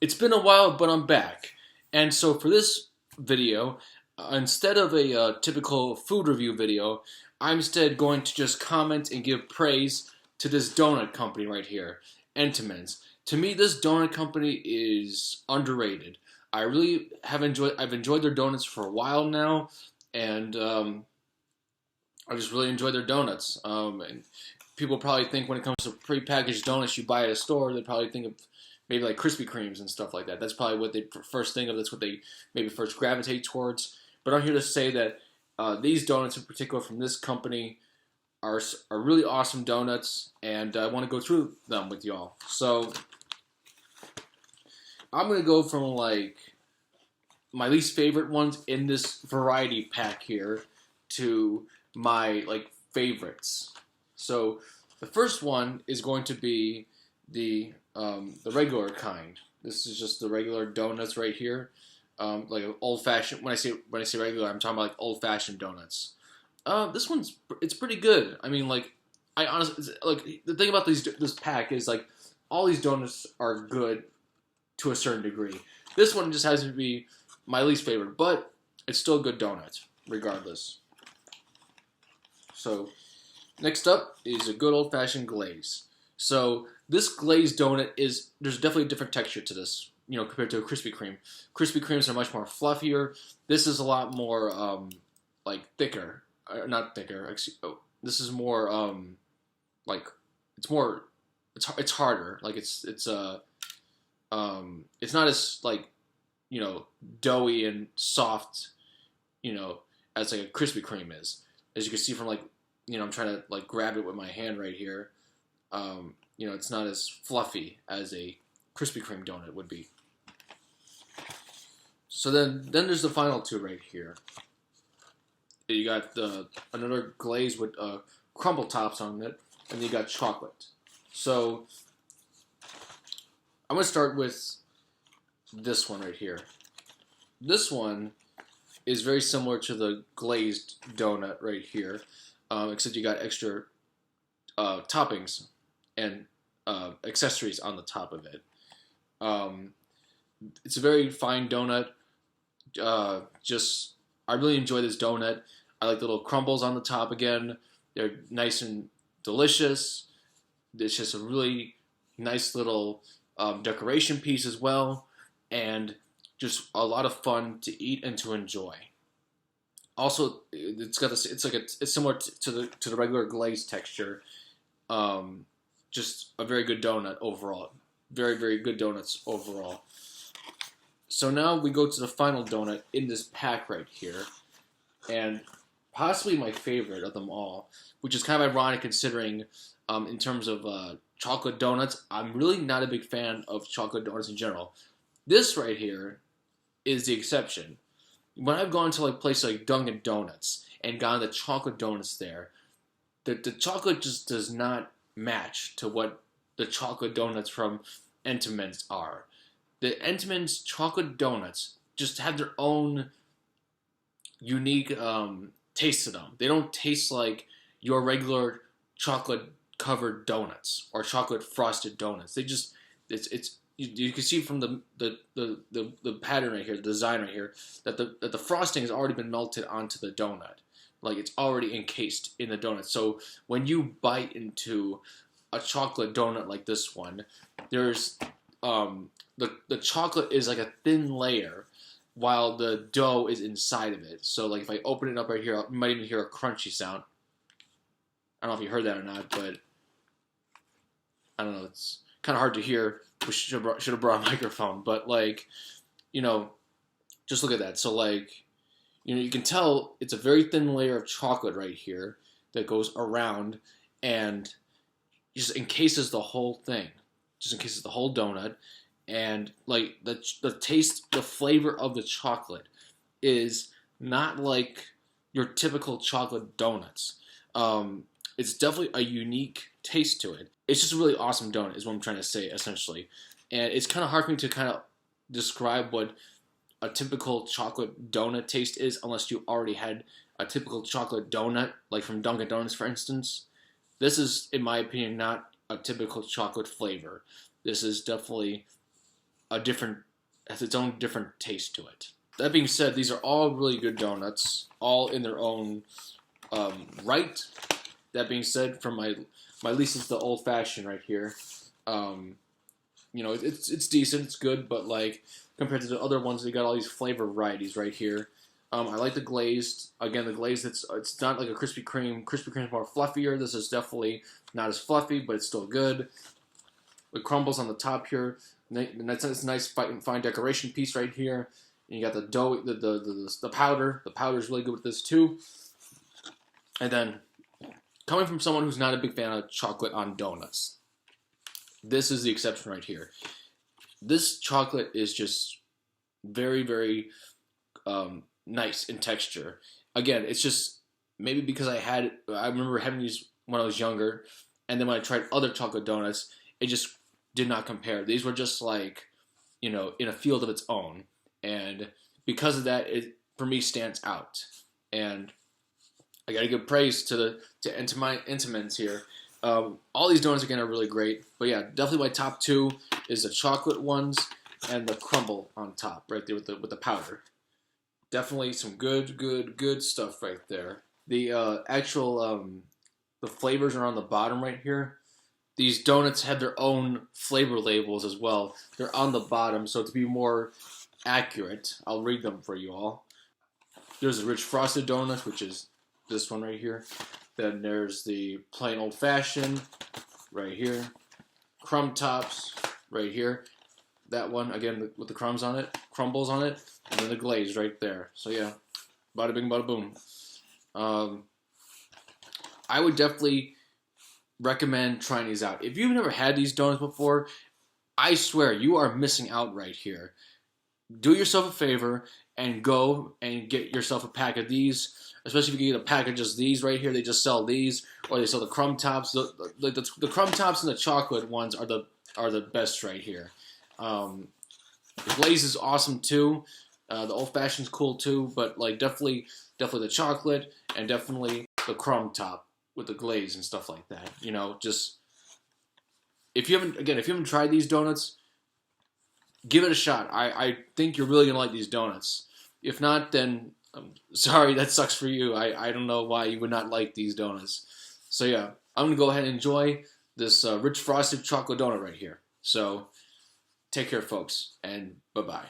It's been a while, but I'm back. And so for this video, instead of a typical food review video, I'm instead going to just comment and give praise to this donut company right here, Entenmann's. To me, this donut company is underrated. I really have enjoyed. I've enjoyed their donuts for a while now, and I just really enjoy their donuts. And people probably think when it comes to prepackaged donuts you buy at a store, they probably think of maybe like Krispy Kremes and stuff like that. That's probably what they first think of. That's what they maybe first gravitate towards. But I'm here to say that these donuts in particular from this company are really awesome donuts, and I want to go through them with y'all. So I'm gonna go from like my least favorite ones in this variety pack here to my like favorites. So the first one is going to be the regular kind. This is just the regular donuts right here, like old fashioned. When I say regular, I'm talking about like old fashioned donuts. This it's pretty good. I mean, like I honestly like the thing about this pack is like all these donuts are good to a certain degree. This one just has to be my least favorite, but it's still a good donut regardless. So next up is a good old fashioned glaze. So this glazed donut there's definitely a different texture to this, compared to a Krispy Kreme. Krispy Kremes are much more fluffier. This is a lot more like thicker, not thicker. This is more like it's harder. Like it's not as like doughy and soft, as like a Krispy Kreme is. As you can see from like I'm trying to like grab it with my hand right here. It's not as fluffy as a Krispy Kreme donut would be. So then there's the final two right here. You got another glaze with crumble tops on it, and then you got chocolate. So I'm gonna start with this one right here. This one is very similar to the glazed donut right here, except you got extra toppings and accessories on the top of it. It's a very fine donut. I really enjoy this donut. I like the little crumbles on the top again. They're nice and delicious. It's just a really nice little decoration piece as well, and just a lot of fun to eat and to enjoy. Also, it's similar to the regular glaze texture. Just a very good donut overall. Very, very good donuts overall. So now we go to the final donut in this pack right here, and possibly my favorite of them all, which is kind of ironic considering in terms of chocolate donuts, I'm really not a big fan of chocolate donuts in general. This right here is the exception. When I've gone to like places like Dunkin' Donuts and gotten the chocolate donuts there, the chocolate just does not match to what the chocolate donuts from Entenmann's are. The Entenmann's chocolate donuts just have their own unique taste to them. They don't taste like your regular chocolate covered donuts or chocolate frosted donuts. They just you can see from the pattern right here, the design right here, that the frosting has already been melted onto the donut. Like it's already encased in the donut. So when you bite into a chocolate donut like this one, there's the chocolate is like a thin layer while the dough is inside of it. So like if I open it up right here, you might even hear a crunchy sound. I don't know if you heard that or not, but I don't know. It's kind of hard to hear. We should have brought a microphone, but like, just look at that. So like, you can tell it's a very thin layer of chocolate right here that goes around and just encases the whole thing, just encases the whole donut, and like the taste, the flavor of the chocolate is not like your typical chocolate donuts. It's definitely a unique taste to it. It's just a really awesome donut is what I'm trying to say, essentially. And it's kind of hard for me to kind of describe what a typical chocolate donut taste is unless you already had a typical chocolate donut, like from Dunkin' Donuts, for instance. This is, in my opinion, not a typical chocolate flavor. This is definitely a different has its own different taste to it. That being said, these are all really good donuts, all in their own right. That being said, from my least is the old fashioned right here. You know, it's decent, it's good, but like compared to the other ones, they got all these flavor varieties right here. I like the glazed. Again, the glazed, it's not like a Krispy Kreme. Krispy Kreme is more fluffier. This is definitely not as fluffy, but it's still good. The crumbles on the top here. That's a nice fine decoration piece right here. And you got the dough, the powder. The powder is really good with this too. And then, coming from someone who's not a big fan of chocolate on donuts, this is the exception right here. This chocolate is just very, very nice in texture. Again, it's just maybe because I remember having these when I was younger, and then when I tried other chocolate donuts, it just did not compare. These were just like, you know, in a field of its own, and because of that, it for me stands out. And I gotta give praise to Entenmann's here. All these donuts again are really great, but yeah, definitely my top two is the chocolate ones and the crumble on top, right there with the powder. Definitely some good stuff right there. The actual the flavors are on the bottom right here. These donuts have their own flavor labels as well. They're on the bottom, so to be more accurate, I'll read them for you all. There's a rich frosted donut, which is this one right here. Then there's the plain old-fashioned right here. Crumb tops right here. That one, again, with the crumbs on it, crumbles on it, and then the glaze right there. So yeah, bada bing, bada boom. I would definitely recommend trying these out. If you've never had these donuts before, I swear you are missing out right here. Do yourself a favor and go and get yourself a pack of these. Especially if you get a pack of just these right here. They just sell these, or they sell the crumb tops. The crumb tops and the chocolate ones are the best right here. The glaze is awesome too. The old fashioned's cool too, but like definitely the chocolate and definitely the crumb top with the glaze and stuff like that. You know, just if you haven't tried these donuts, give it a shot. I think you're really gonna like these donuts. If not, then I'm sorry, that sucks for you. I don't know why you would not like these donuts. So yeah, I'm gonna go ahead and enjoy this rich frosted chocolate donut right here. So take care, folks, and bye-bye.